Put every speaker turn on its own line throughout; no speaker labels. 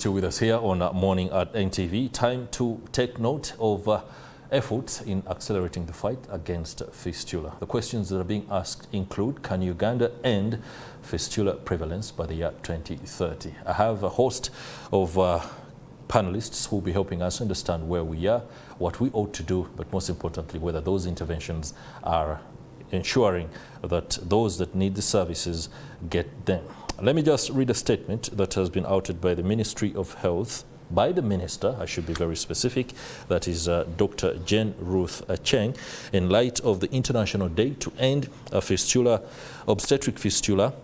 Still with us here on Morning at NTV. Time to take note of efforts in accelerating the fight against fistula. The questions that are being asked include, can Uganda end fistula prevalence by the year 2030? I have a host of panelists who will be helping us understand where we are, what we ought to do, but most importantly, whether those interventions are ensuring that those that need the services get them. Let me just read a statement that has been outed by the Ministry of Health, by the Minister, I should be very specific, that is Dr. Jane Ruth Acheng, in light of the International Day to End Obstetric Fistula,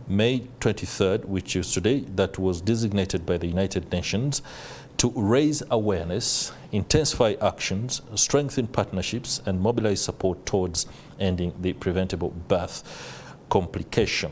May 23rd, which is today, that was designated by the United Nations to raise awareness, intensify actions, strengthen partnerships, and mobilize support towards ending the preventable birth complication.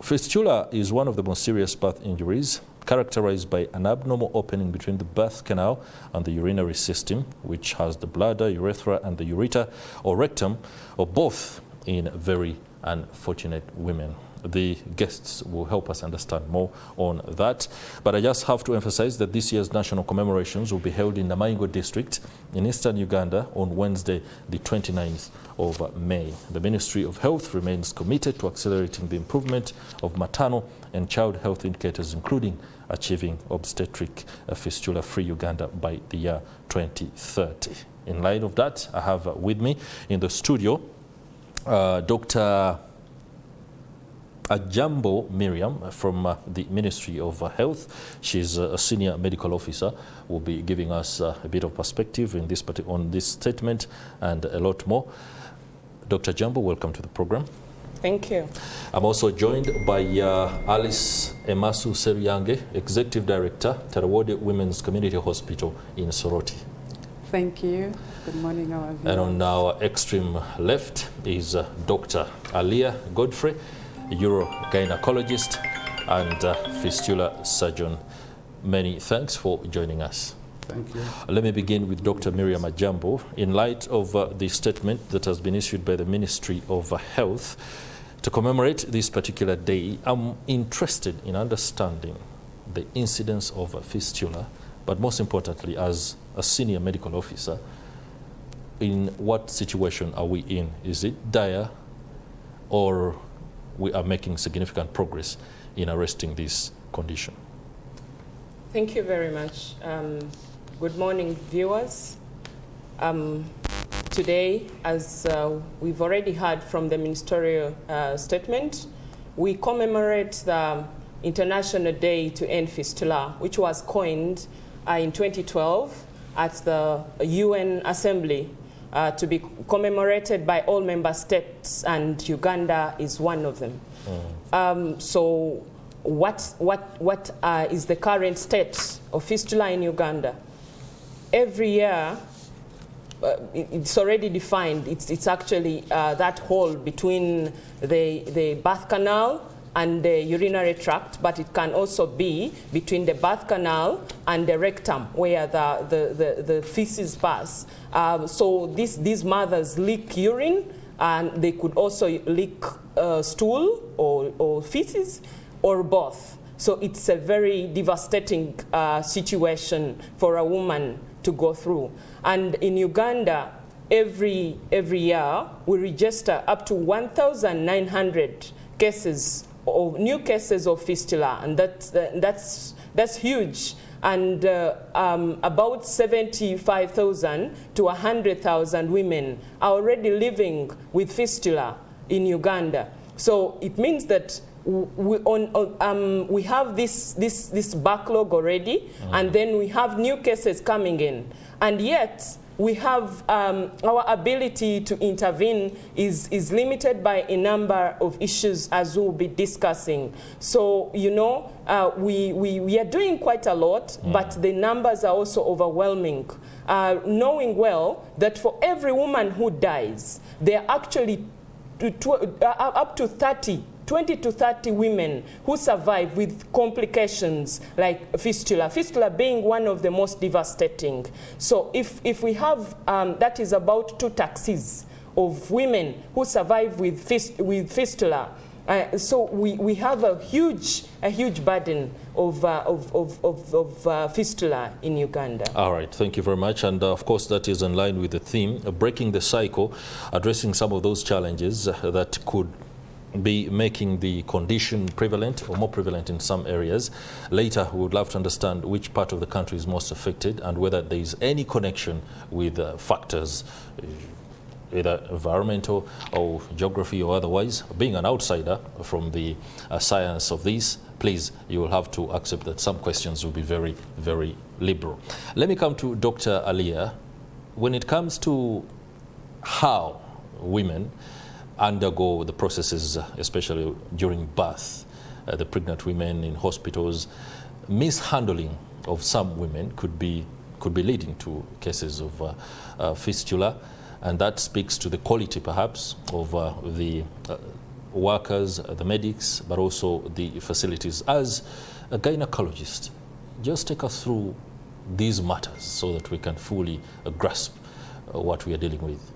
Fistula is one of the most serious birth injuries, characterized by an abnormal opening between the birth canal and the urinary system, which has the bladder, urethra, and the ureter or rectum, or both, in very unfortunate women. The guests will help us understand more on that. But I just have to emphasize that this year's national commemorations will be held in the Mayingo district in eastern Uganda on Wednesday, the 29th of May. The Ministry of Health remains committed to accelerating the improvement of maternal and child health indicators, including achieving obstetric fistula-free Uganda by the year 2030. In light of that, I have with me in the studio Dr. Ajambo Miriam from the Ministry of Health. She's a senior medical officer, will be giving us a bit of perspective in on this statement and a lot more. Dr. Ajambo, welcome to the program.
Thank you.
I'm also joined by Alice Emasu Sseruyange, Executive Director, Terrewode Women's Community Hospital in Soroti.
Thank you. Good morning, our viewers.
And on our extreme left is Dr. Alia, Godfrey, Gynecologist and fistula surgeon. Many thanks for joining us.
Thank you.
Let me begin with Dr. Miriam Ajambo. In light of the statement that has been issued by the Ministry of Health to commemorate this particular day, I'm interested in understanding the incidence of fistula, but most importantly, as a senior medical officer, in what situation are we in? Is it dire, or we are making significant progress in arresting this condition?
Thank you very much. Good morning, viewers. Today, as we've already heard from the ministerial statement, we commemorate the International Day to End Fistula, which was coined in 2012 at the UN Assembly to be commemorated by all member states, and Uganda is one of them. So what is the current state of fistula in Uganda? Every year, it's already defined. It's actually that hole between the birth canal and the urinary tract, but it can also be between the birth canal and the rectum, where the feces pass. So these mothers leak urine, and they could also leak stool or feces, or both. So it's a very devastating situation for a woman to go through. And in Uganda, every year, we register up to 1,900 cases of new cases of fistula, and that's huge. And about 75,000 to 100,000 women are already living with fistula in Uganda. So it means that we have this backlog already, and then we have new cases coming in, and yet we have our ability to intervene is limited by a number of issues, as we'll be discussing. So, you know, we are doing quite a lot, but the numbers are also overwhelming. Knowing well that for every woman who dies, there are actually up to 20 to 30 women who survive with complications like fistula, fistula being one of the most devastating. So if we have, that is about 2 taxis of women who survive with fistula, So we have a huge burden of fistula in Uganda.
All right, thank you very much. And of course, that is in line with the theme, breaking the cycle, addressing some of those challenges that could be making the condition prevalent or more prevalent in some areas. Later, we would love to understand which part of the country is most affected and whether there is any connection with factors, either environmental or geography or otherwise. Being an outsider from the science of this, please, you will have to accept that some questions will be very, very liberal. Let me come to Dr. Alia. When it comes to how women undergo the processes, especially during birth, the pregnant women in hospitals, mishandling of some women could be leading to cases of fistula, and that speaks to the quality perhaps of the workers, the medics, but also the facilities. As a gynecologist, just take us through these matters so that we can fully grasp what we are dealing with.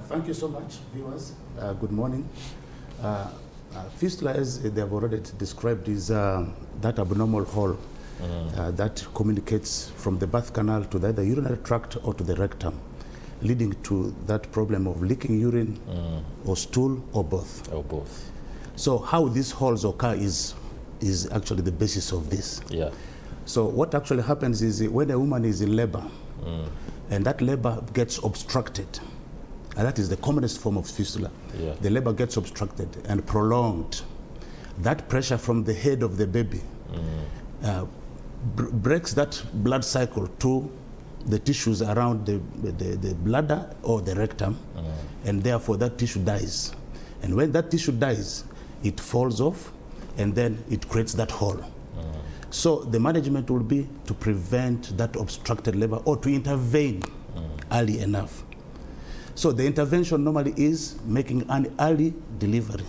Thank you so much, viewers. Good morning. Fistula, as they have already described, is that abnormal hole that communicates from the birth canal to the urinary tract or to the rectum, leading to that problem of leaking urine or stool or both.
Or both.
So how these holes occur is actually the basis of this.
Yeah.
So what actually happens is when a woman is in labor and that labor gets obstructed, and that is the commonest form of fistula.
Yeah.
The labor gets obstructed and prolonged. That pressure from the head of the baby breaks that blood cycle to the tissues around the bladder or the rectum, and therefore that tissue dies. And when that tissue dies, it falls off, and then it creates that hole. So the management will be to prevent that obstructed labor or to intervene early enough. So the intervention normally is making an early delivery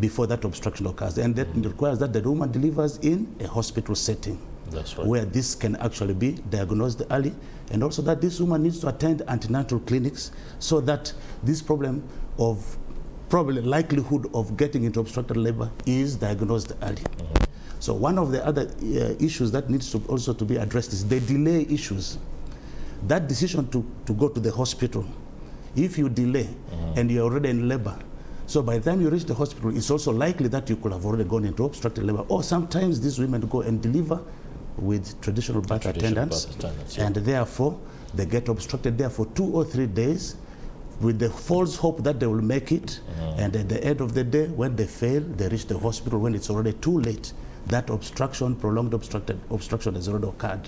before that obstruction occurs, and that requires that the woman delivers in a hospital setting.
That's right.
Where this can actually be diagnosed early, and also that this woman needs to attend antenatal clinics so that this problem of probably likelihood of getting into obstructed labor is diagnosed early. So one of the other issues that needs to also to be addressed is the delay issues. That decision to go to the hospital, if you delay and you're already in labor, so by the time you reach the hospital, it's also likely that you could have already gone into obstructed labor. Or sometimes these women go and deliver with traditional birth attendants,
yeah.
And therefore they get obstructed there for 2 or 3 days with the false hope that they will make it, and at the end of the day, when they fail, they reach the hospital when it's already too late. That obstruction, prolonged obstruction has already occurred.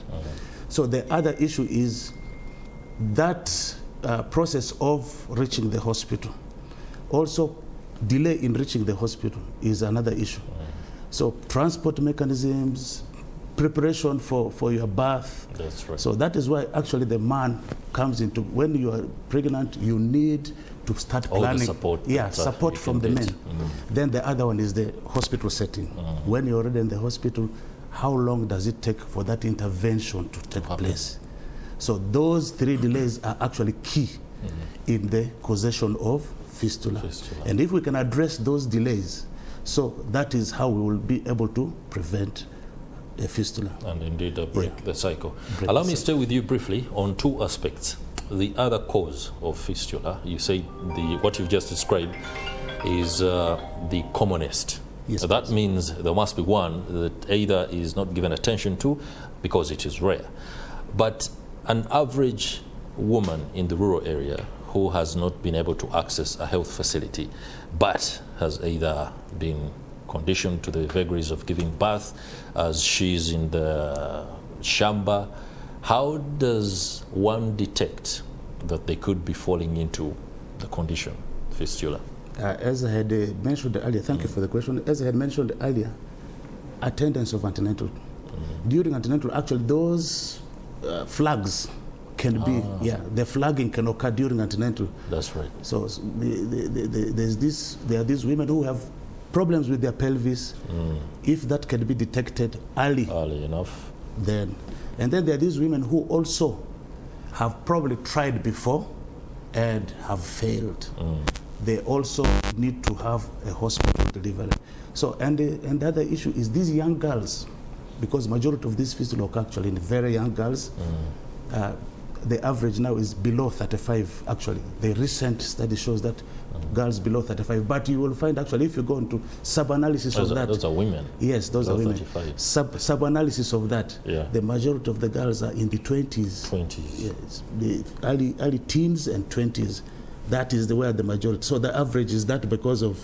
So the other issue is that process of reaching the hospital. Also, delay in reaching the hospital is another issue. So transport mechanisms, preparation for your birth.
That's right.
So that is why actually the man comes into, when you are pregnant, you need to start
all
planning.
The support.
Yeah, support from the men. Then the other one is the hospital setting. When you're already in the hospital, how long does it take for that intervention to take place? So those 3 delays are actually key in the causation of fistula. And if we can address those delays, so that is how we will be able to prevent a fistula.
And indeed break the cycle. Allow me to stay with you briefly on 2 aspects. The other cause of fistula, you say what you've just described is the commonest.
Yes,
so that means there must be one that either is not given attention to because it is rare. But an average woman in the rural area who has not been able to access a health facility but has either been conditioned to the vagaries of giving birth as she's in the shamba, how does one detect that they could be falling into the condition, fistula?
As I had mentioned earlier, thank you for the question. As I had mentioned earlier, attendance of antenatal. During antenatal, actually those flags can be, the flagging can occur during antenatal.
That's right.
So there are these women who have problems with their pelvis. If that can be detected early
enough,
then. And then there are these women who also have probably tried before and have failed. they also need to have a hospital delivery. So, and the other issue is these young girls, because majority of these fistula occur actually in very young girls. The average now is below 35, actually. The recent study shows that girls below 35. But you will find, actually, if you go into sub-analysis of that.
Those are women.
Yes, those are women.
35.
Sub-analysis of that, the majority of the girls are in the 20s.
20s.
Yes, the early teens and 20s. That is where the majority. So the average is that because of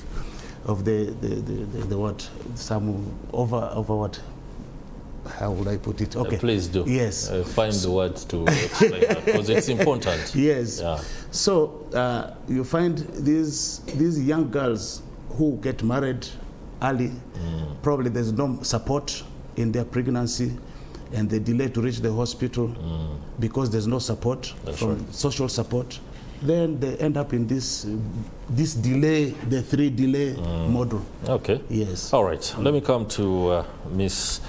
the what, some over what, how would I put it? Okay.
Please do.
Yes.
Find the words to explain that, because it's important.
Yes.
Yeah.
So you find these young girls who get married early, probably there's no support in their pregnancy, and they delay to reach the hospital because there's no support social support. Then they end up in this delay, the 3 delay model. Okay. Yes.
All right. Let me come to Miss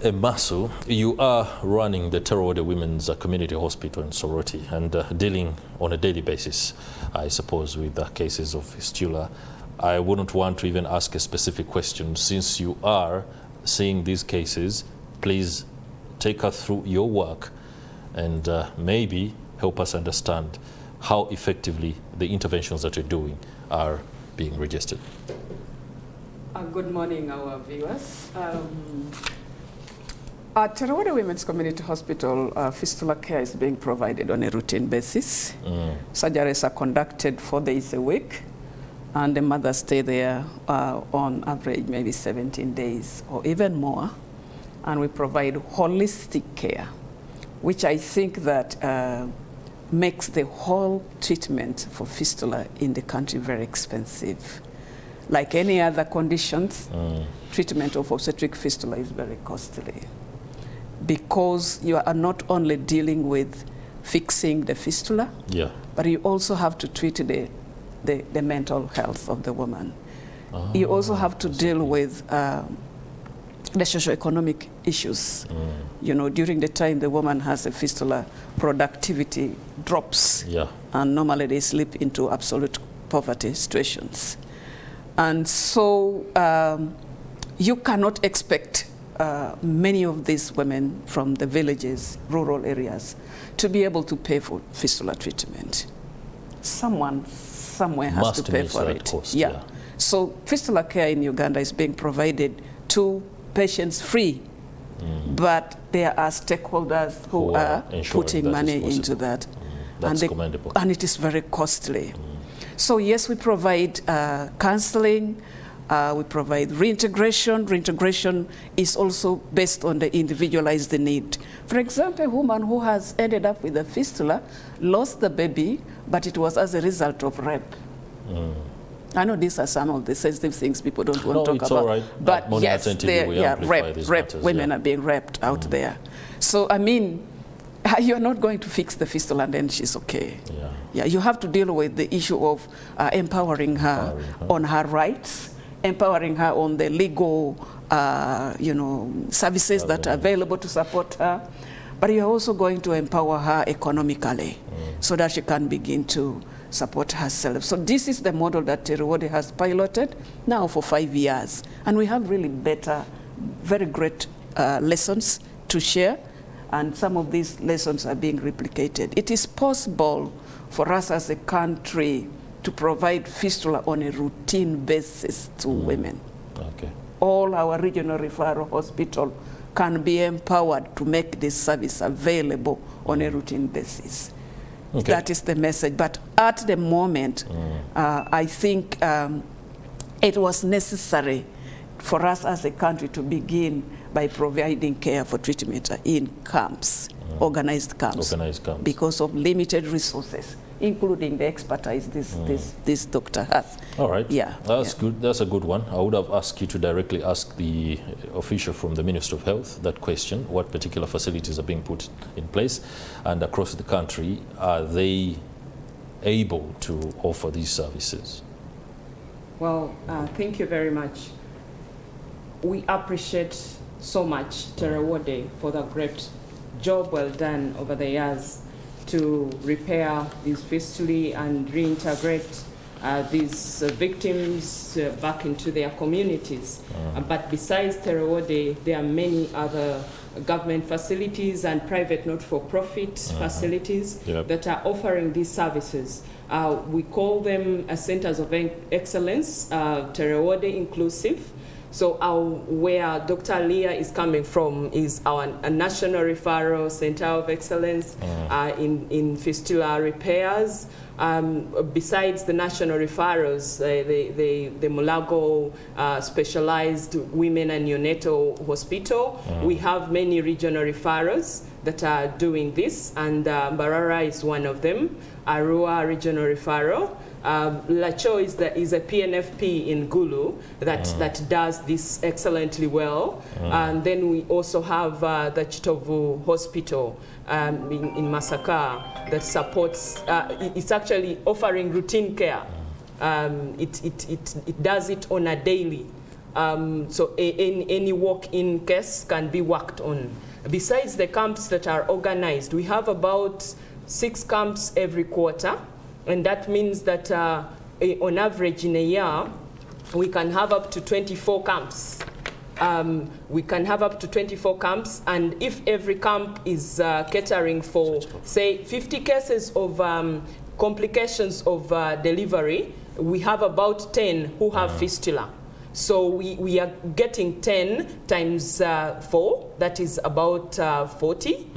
Emasu. You are running the Terrewode Women's Community Hospital in Soroti and dealing on a daily basis, I suppose, with cases of fistula. I wouldn't want to even ask a specific question. Since you are seeing these cases, please take us through your work and maybe help us understand how effectively the interventions that you're doing are being registered.
Good morning, our viewers. At Terrewode Women's Community Hospital, fistula care is being provided on a routine basis. Surgeries are conducted 4 days a week, and the mothers stay there on average maybe 17 days or even more. And we provide holistic care, which I think that makes the whole treatment for fistula in the country very expensive. Like any other conditions, treatment of obstetric fistula is very costly, because you are not only dealing with fixing the fistula, but you also have to treat the mental health of the woman. You also have to deal with the socioeconomic issues. You know, during the time the woman has a fistula, productivity drops, and normally they slip into absolute poverty situations. And so you cannot expect many of these women from the villages, rural areas, to be able to pay for fistula treatment. Someone somewhere has to pay for it.
Cost,
So fistula care in Uganda is being provided to patients free, but there are stakeholders who are putting money into that.
That's commendable.
And it is very costly. So yes, we provide counseling, we provide reintegration. Reintegration is also based on the individualized need. For example, a woman who has ended up with a fistula lost the baby, but it was as a result of rape. I know these are some of the sensitive things people don't want to talk about.
All right.
But yes, women are being raped out there. So, I mean, you're not going to fix the fistula and then she's okay. You have to deal with the issue of empowering her on her rights, empowering her on the legal services that are available to support her. But you're also going to empower her economically so that she can begin to support herself. So this is the model that Terrewode has piloted now for 5 years. And we have really very great lessons to share. And some of these lessons are being replicated. It is possible for us as a country to provide fistula on a routine basis to women. All our regional referral hospital can be empowered to make this service available on a routine basis. That is the message. But at the moment, I think it was necessary for us as a country to begin by providing care for treatment in camps, organized camps, because of limited resources, including the expertise this doctor has.
All right. That's good. That's a good one. I would have asked you to directly ask the official from the Ministry of Health that question: what particular facilities are being put in place, and across the country, are they able to offer these services?
Well, thank you very much. We appreciate so much Terrewode for the great job well done over the years to repair these fistulae and reintegrate these victims back into their communities. But besides Terrewode, there are many other government facilities and private not-for-profit facilities that are offering these services. We call them centers of excellence, Terrewode inclusive. So where Dr. Alia is coming from is a national referral center of excellence in fistula repairs. Besides the national referrals, the Mulago specialized women and neonatal hospital, we have many regional referrals that are doing this, and Barara is one of them, Arua regional referral. Lacho is a PNFP in Gulu that does this excellently well. And then we also have the Chitovu Hospital in Masaka that supports, it's actually offering routine care. It does it on a daily. So any walk-in case can be worked on. Besides the camps that are organized, we have about 6 camps every quarter. And that means that on average in a year, we can have up to 24 camps. We can have up to 24 camps, and if every camp is catering for, say, 50 cases of complications of delivery, we have about 10 who have fistula. So we are getting 10 times 4, that is about 40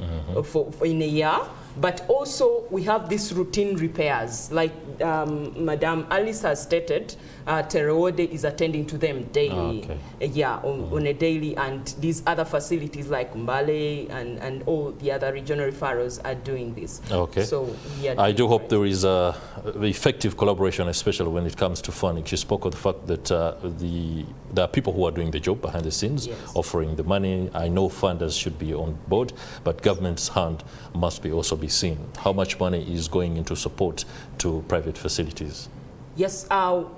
in a year. But also we have these routine repairs, like Madam Alice has stated, Terrewode is attending to them daily, on a daily, and these other facilities like Mbale and all the other regional referrals are doing this. Okay. So I do hope there is effective collaboration, especially when it comes to funding. She spoke of the fact that there are people who are doing the job behind the scenes, offering the money. I know funders should be on board, but government's hand must be also be seen. How much money is going into support to private facilities? Yes,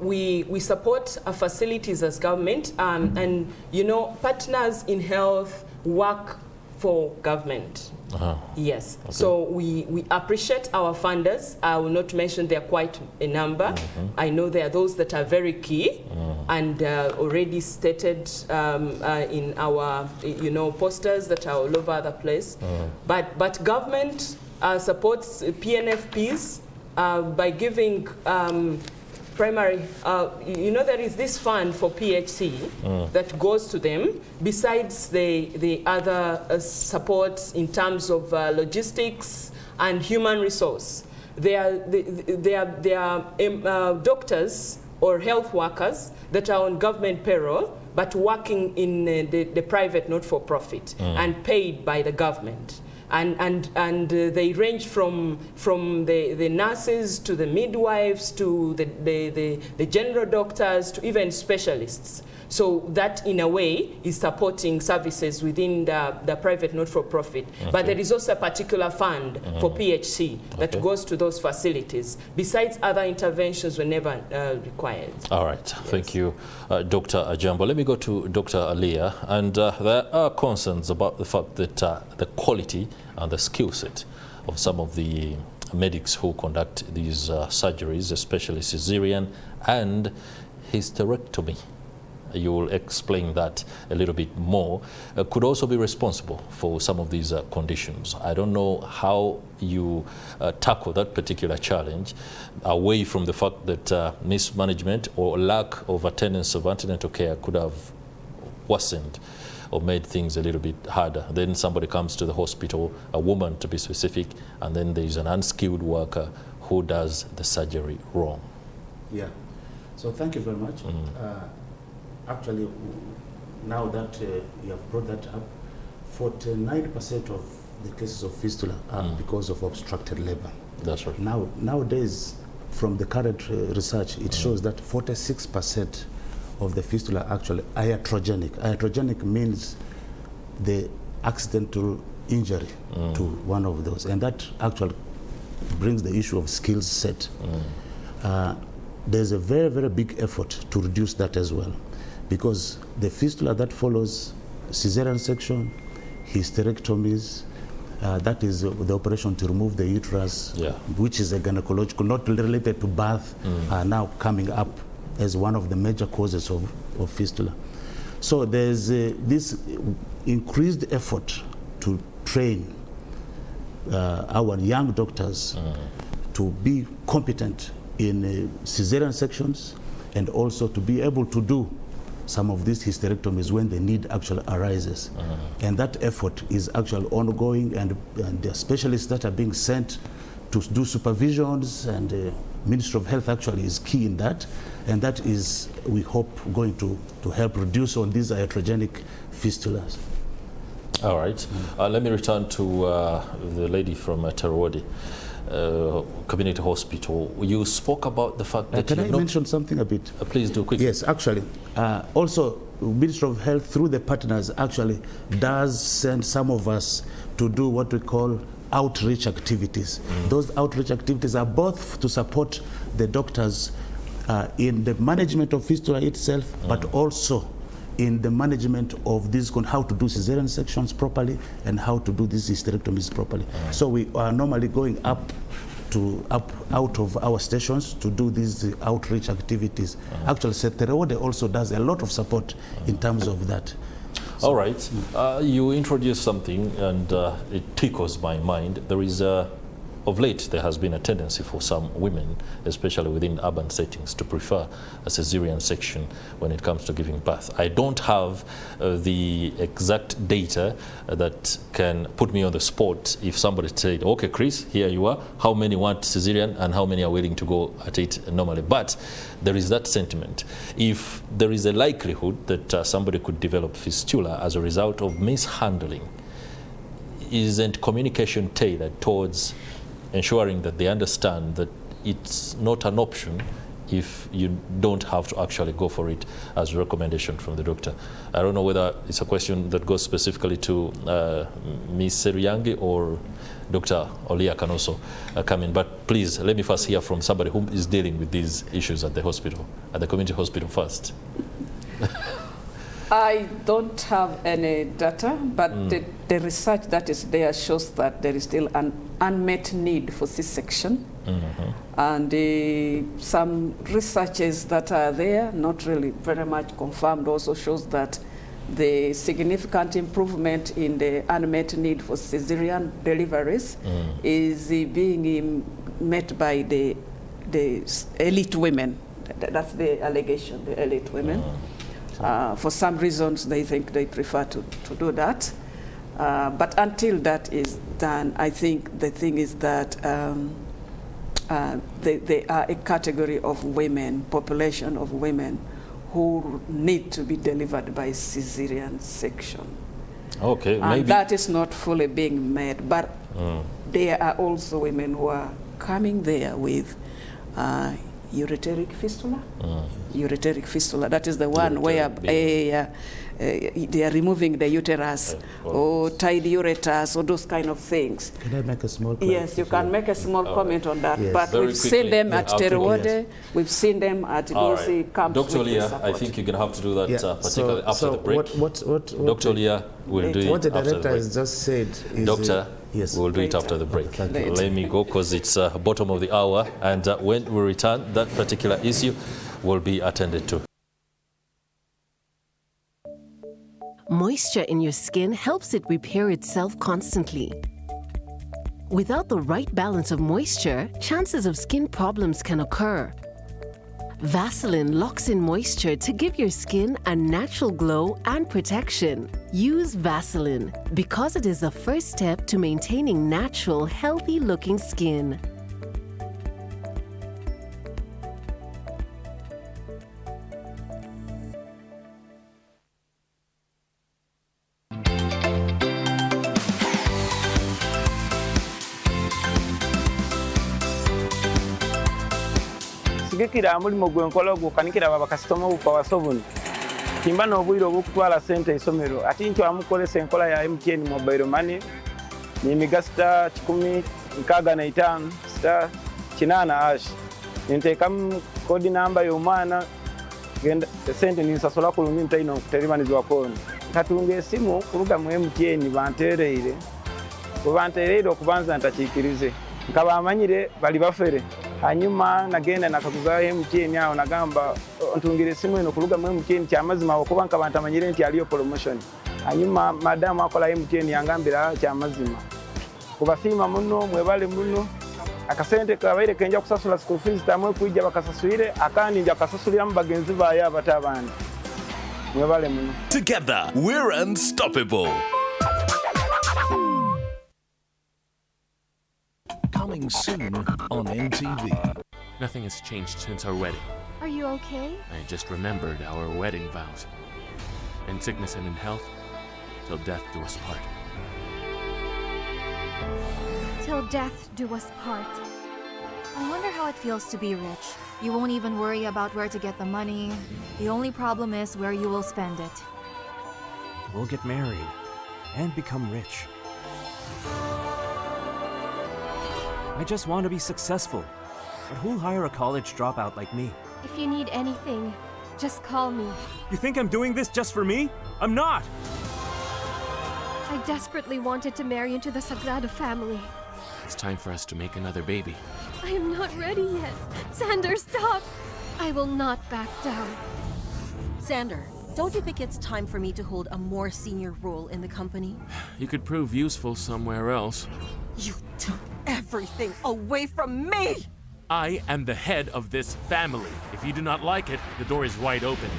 we support facilities as government, and you know, partners in health work for government. Yes, so we appreciate our funders. I will not mention they're quite a number. I know there are those that are very key and already stated in our posters that are all over the place. But government supports PNFPs by giving primary, there is this fund for PHC that goes to them, besides the other supports in terms of logistics and human resource. There are doctors or health workers that are on government payroll, but working in the private not-for-profit and paid by the government. And they range from the nurses to the midwives to the general doctors to even specialists. So that, in a way, is supporting services within the private not-for-profit. But there is also a particular fund for PHC that goes to those facilities, besides other interventions whenever required. All right. Thank you, Dr. Ajambo. Let me go to Dr. Alia. And there are concerns about the fact that the quality and the skill set of some of the medics who conduct these surgeries, especially cesarean and hysterectomy, you will explain that a little bit more, could also be responsible for some of these conditions. I don't know how you tackle that particular challenge, away from the fact that mismanagement or lack of attendance of antenatal care could have worsened or made things a little bit harder. Then somebody comes to the hospital, a woman to be specific, and then there's an unskilled worker who does the surgery wrong.
Yeah. So thank you very much. Actually, now that you have brought that up, 49% of the cases of fistula are because of obstructed labor.
That's right.
Nowadays, from the current research, it shows that 46% of the fistula are actually iatrogenic. Iatrogenic means the accidental injury to one of those, and that actually brings the issue of skills set. There's a very, very big effort to reduce that as well, because the fistula that follows cesarean section, hysterectomies, that is the operation to remove the uterus, which is a gynecological, not related to birth, are now coming up as one of the major causes of fistula. So there's this increased effort to train our young doctors to be competent in cesarean sections, and also to be able to do some of these hysterectomies when the need actually arises. And that effort is actually ongoing, and there are specialists that are being sent to do supervisions, and the Ministry of Health actually is key in that, and that is, we hope, going to help reduce on these iatrogenic fistulas.
All right. Let me return to the lady from Terrewode Community Hospital. You spoke about the fact that
can I mention something a bit?
Please do quickly.
Yes, actually. Also, Ministry of Health, through the partners, actually does send some of us to do what we call outreach activities. Those outreach activities are both to support the doctors in the management of fistula itself, but also in the management of this, how to do cesarean sections properly and how to do these hysterectomies properly. So we are normally going out of our stations to do these outreach activities. Actually, Terrewode also does a lot of support in terms of that. So,
all right. You introduced something, and it tickles my mind. There is of late, there has been a tendency for some women, especially within urban settings, to prefer a cesarean section when it comes to giving birth. I don't have the exact data that can put me on the spot if somebody said, okay, Chris, here you are, how many want cesarean and how many are willing to go at it normally? But there is that sentiment. If there is a likelihood that somebody could develop fistula as a result of mishandling, isn't communication tailored towards ensuring that they understand that it's not an option if you don't have to actually go for it as a recommendation from the doctor? I don't know whether it's a question that goes specifically to Ms. Sseruyange, or Dr. Alia can also come in. But please, let me first hear from somebody who is dealing with these issues at the hospital, at the community hospital first.
I don't have any data, but the research that is there shows that there is still an unmet need for C-section. And some researches that are there, not really very much confirmed, also shows that the significant improvement in the unmet need for cesarean deliveries is being met by the elite women. That's the allegation, the elite women. For some reasons, they think they prefer to do that. But until that is done, I think the thing is that they are a category of women, population of women, who need to be delivered by cesarean section.
Okay,
and
maybe
that is not fully being met. But there are also women who are coming there with ureteric fistula. Ureteric fistula, that is the one where they are removing the uterus or tied ureters or those kind of things.
Can I make a small comment?
Yes, you can make a small comment on that.
Yes.
But
Very
we've
quickly,
seen them at Terrewode, we've seen them at those camps.
Dr. Alia, I think you're going to have to do that particularly after the break. Dr. Alia will do it
what the
after the
director
break.
has just said is...
Doctor,
yes,
we'll do it after the break.
Later.
Let me go, because it's bottom of the hour, and when we return, that particular issue will be attended to.
Moisture in your skin helps it repair itself constantly. Without the right balance of moisture, chances of skin problems can occur. Vaseline locks in moisture to give your skin a natural glow and protection. Use Vaseline because it is the first step to maintaining natural, healthy-looking skin.
Sigikira mulimo gwenkola gukanikira baba customer uko wasobuni kimba no bwiro bukutwala sente isomero ati nti amukolesa enkola ya MTN mobile money ni migasta 10 nkaga na 5 star kinana ash ntekam kodi namba y'omwana genda sente ni sasola ku luminta ino kuterimanizi wakoni katunge simu kuruga mu MTN bantereire webanteereire okubanza ntakiikirize nka bamanyire bali bafere hanyuma nagenda nakaguzaho MTN aho nagamba ntungire simu eno kuluga mu MTN kyamazima okuba nka bantamanyire nti aliyo promotion hanyuma madamu akola MTN yangambira kyamazima kubasiima muno mwebale muno akasente kabaire kenja kusasula school fees tamwe kujja bakasasulire akandi nja kasasulira mu bagenzi baye abatabandi mwebale muno.
Together we're unstoppable. Coming soon on NTV.
Nothing has changed since our wedding.
Are you okay?
I just remembered our wedding vows. In sickness and in health, till death do us part.
Till death do us part.
I wonder how it feels to be rich. You won't even worry about where to get the money. The only problem is where you will spend it.
We'll get married and become rich. I just want to be successful. But who'll hire a college dropout like me?
If you need anything, just call me.
You think I'm doing this just for me? I'm not!
I desperately wanted to marry into the Sagrada family.
It's time for us to make another baby.
I am not ready yet. Xander, stop! I will not back down.
Xander, don't you think it's time for me to hold a more senior role in the company?
You could prove useful somewhere else.
You took everything away from me!
I am the head of this family. If you do not like it, the door is wide open.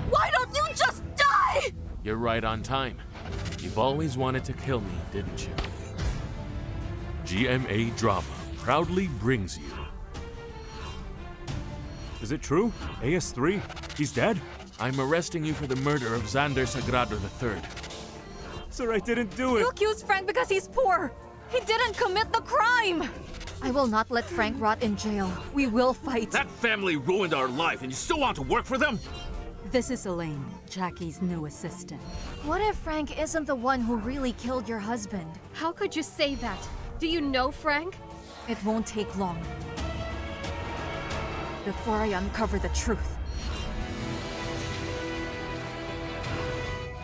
Why don't you just die?
You're right on time. You've always wanted to kill me, didn't you? GMA Drama proudly brings you.
Is it true? AS3? He's dead?
I'm arresting you for the murder of Xander Sagrado III.
Sir, I didn't do it.
You accuse Frank because he's poor. He didn't commit the crime. I will not let Frank rot in jail. We will fight.
That family ruined our life and you still want to work for them?
This is Elaine, Jackie's new assistant.
What if Frank isn't the one who really killed your husband?
How could you say that? Do you know Frank?
It won't take long. Before I uncover the truth.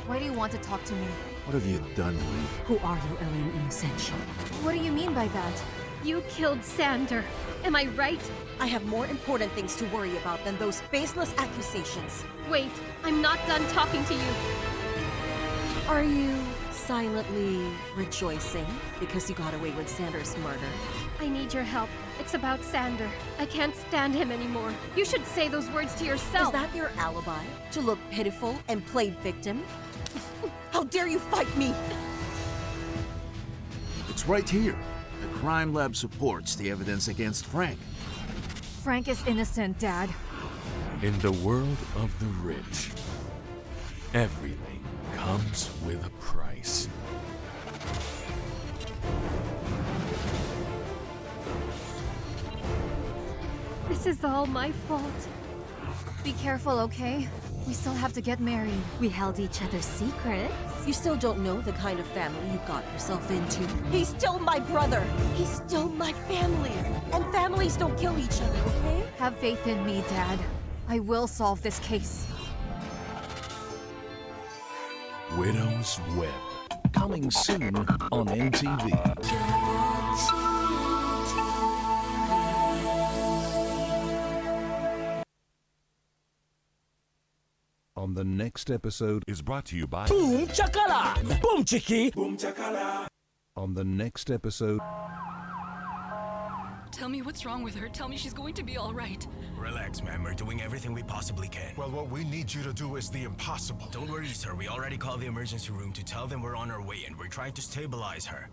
Why do you want to talk to me?
What have you done, Lee?
Who are you, Elaine Innocential?
What do you mean by that?
You killed Xander. Am I right?
I have more important things to worry about than those baseless accusations.
Wait, I'm not done talking to you.
Are you silently rejoicing because you got away with Xander's murder?
I need your help. It's about Xander. I can't stand him anymore. You should say those words to yourself.
Is that your alibi? To look pitiful and play victim? How dare you fight me?
It's right here. The crime lab supports the evidence against Frank.
Frank is innocent, Dad.
In the world of the rich, everything comes with a price.
This is all my fault.
Be careful, okay? We still have to get married.
We held each other's secrets. You still don't know the kind of family you got yourself into. He's still my brother. He's still my family. And families don't kill each other, okay?
Have faith in me, Dad. I will solve this case.
Widow's Web. Coming soon on NTV. On the next episode is brought to you by
Boom Chakala! Boom Chiki! Boom
Chakala! On the next episode.
Tell me what's wrong with her. Tell me she's going to be all right.
Relax, ma'am. We're doing everything we possibly can.
Well, what we need you to do is the impossible.
Don't worry, sir. We already called the emergency room to tell them we're on our way and we're trying to stabilize her.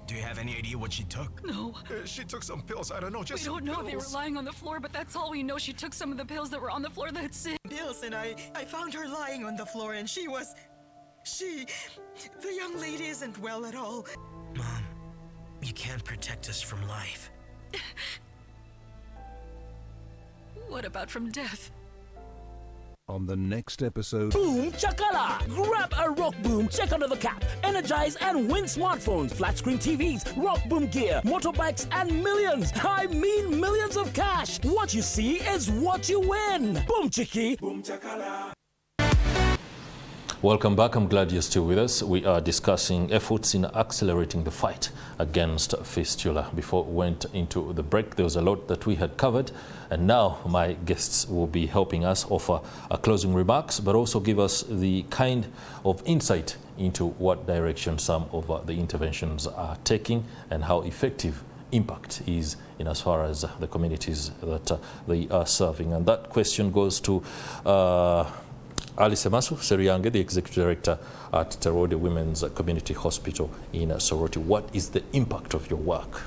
Do you have any idea what she took?
No.
She took some pills. I don't know, just
We don't know. They were lying on the floor, but that's all we know. She took some of the pills that were on the floor. That's it.
Pills, and I found her lying on the floor, and the young lady isn't well at all.
Mom, you can't protect us from life.
What about from death?
On the next episode.
Boom Chakala! Grab a Rock Boom, check under the cap, energize and win smartphones, flat screen TVs, Rock Boom gear, motorbikes, and millions. I mean millions of cash. What you see is what you win. Boom Chiki! Boom Chakala!
Welcome back. I'm glad you're still with us. We are discussing efforts in accelerating the fight against fistula. Before we went into the break, there was a lot that we had covered, and now my guests will be helping us offer closing remarks, but also give us the kind of insight into what direction some of the interventions are taking and how effective impact is in as far as the communities that they are serving. And that question goes to Emasu, Sseruyange, the Executive Director at Terrewode Women's Community Hospital in Soroti. What is the impact of your work?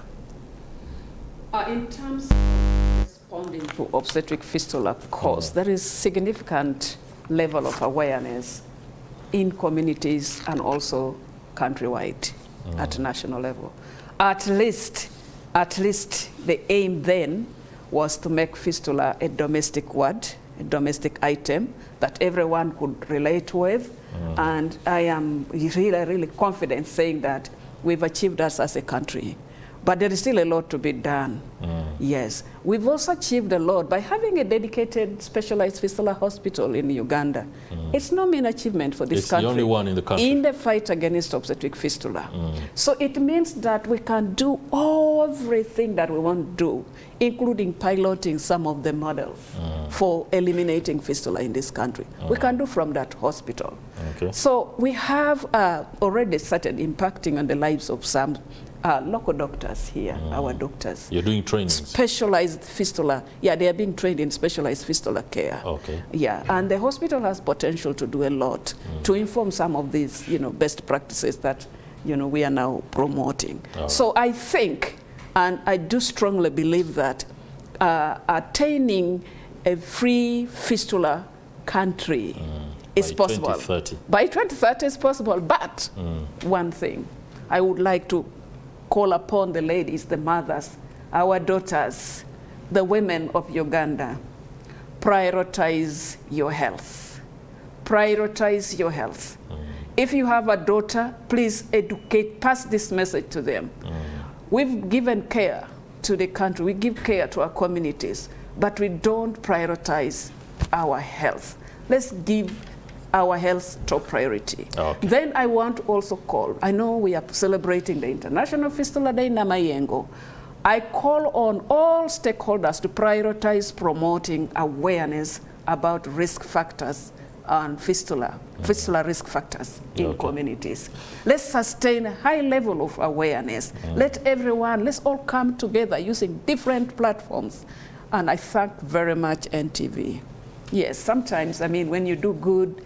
In terms of responding to obstetric fistula cause, there is significant level of awareness in communities and also countrywide at national level. At least the aim then was to make fistula a domestic word, a domestic item that everyone could relate with. And I am really confident saying that we've achieved that as a country. But there is still a lot to be done. Yes. We've also achieved a lot by having a dedicated specialized fistula hospital in Uganda. It's no mean achievement for this country. It's the only one in the country. In the fight against obstetric fistula. So it means that we can do everything that we want to do, including piloting some of the models for eliminating fistula in this country. We can do from that hospital. Okay. So we have already started impacting on the lives of some local doctors here, our doctors. You're doing training? Specialized fistula. Yeah, they are being trained in specialized fistula care. Okay. Yeah, and the hospital has potential to do a lot to inform some of these, best practices that, we are now promoting. So I think, and I do strongly believe that attaining a free fistula country is possible. By 2030. By 2030 is possible, but one thing, I would like to call upon the ladies, the mothers, our daughters, the women of Uganda. Prioritize your health. Prioritize your health. If you have a daughter, please educate, pass this message to them. We've given care to the country, we give care to our communities, but we don't prioritize our health. Let's give our health top priority. Okay. Then I want to also call, I know we are celebrating the International Fistula Day na Mayengo. I call on all stakeholders to prioritize promoting awareness about risk factors and fistula risk factors in communities. Let's sustain a high level of awareness. Let's all come together using different platforms. And I thank very much NTV. Yes, sometimes, when you do good,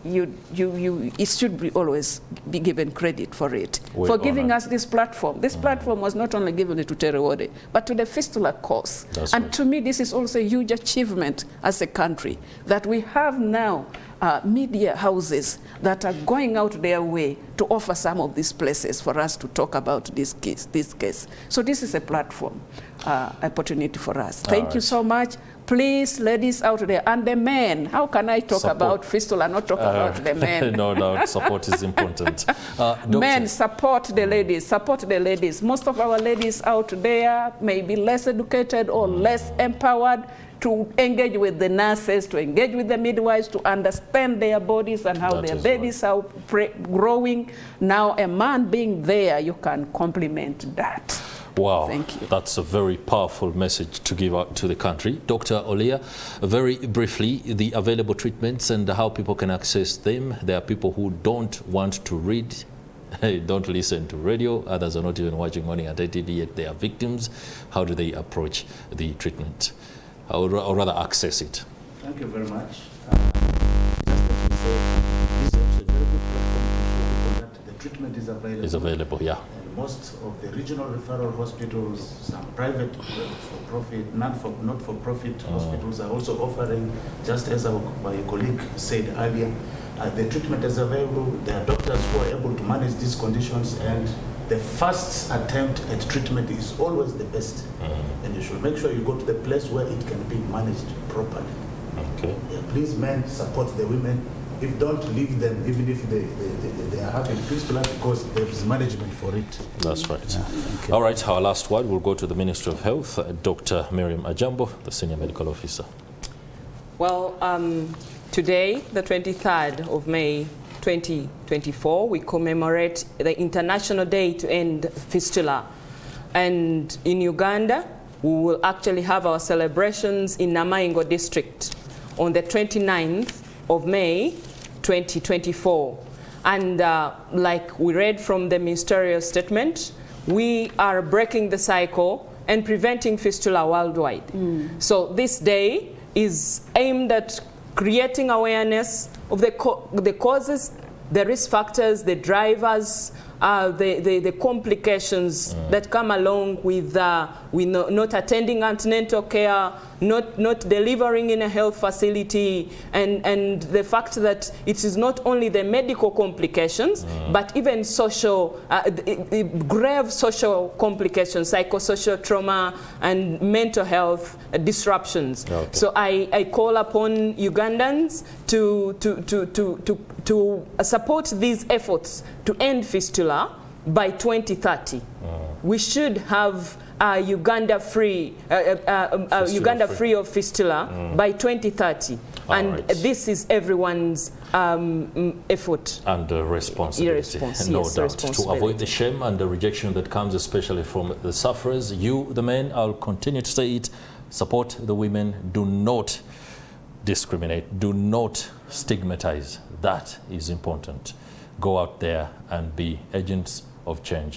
it should always be given credit for it. For giving us this platform. This platform was not only given to Terrewode, but to the fistula cause. And to me, this is also a huge achievement as a country, that we have now media houses that are going out their way to offer some of these places for us to talk about this case. So this is a platform, opportunity for us. Thank you so much. Please, ladies out there, and the men, how can I talk about fistula, not talk about the men? No, support is important. Men, support the ladies, support the ladies. Most of our ladies out there may be less educated or less empowered to engage with the nurses, to engage with the midwives, to understand their bodies and how their babies are growing. Now, a man being there, you can complement that.
Wow, thank you. That's a very powerful message to give out to the country. Dr. Alia, very briefly, the available treatments and how people can access them. There are people who don't want to read, don't listen to radio, others are not even watching Morning at 8, yet they are victims. How do they approach the treatment, or rather access it?
Thank you very much. Just as you said, this is a very good platform to show people that the treatment is available.
Is available, yeah.
Most of the regional referral hospitals, some private for-profit, not-for-profit hospitals are also offering, just as my colleague said earlier, the treatment is available. There are doctors who are able to manage these conditions, and the first attempt at treatment is always the best. And you should make sure you go to the place where it can be managed properly. Okay. Yeah, please, men, support the women. If don't leave them, even if they are having fistula, because there is management for it.
That's right. Yeah. All right, our last word will go to the Minister of Health, Dr. Miriam Ajambo, the Senior Medical Officer.
Well, today, the 23rd of May 2024, we commemorate the International Day to End Fistula. And in Uganda, we will actually have our celebrations in Namaingo district on the 29th of May, 2024. And like we read from the ministerial statement, we are breaking the cycle and preventing fistula worldwide. So this day is aimed at creating awareness of the causes, the risk factors, the drivers, the complications that come along with not attending antenatal care, not delivering in a health facility, and the fact that it is not only the medical complications, but even social, grave social complications, psychosocial trauma and mental health disruptions. Okay. So I call upon Ugandans to support these efforts to end fistula by 2030. We should have Uganda free of fistula by 2030. And this is everyone's effort.
And responsibility, no doubt. To avoid the shame and the rejection that comes especially from the sufferers, you, the men, I'll continue to say it, support the women, do not discriminate, do not stigmatize. That is important. Go out there and be agents of change.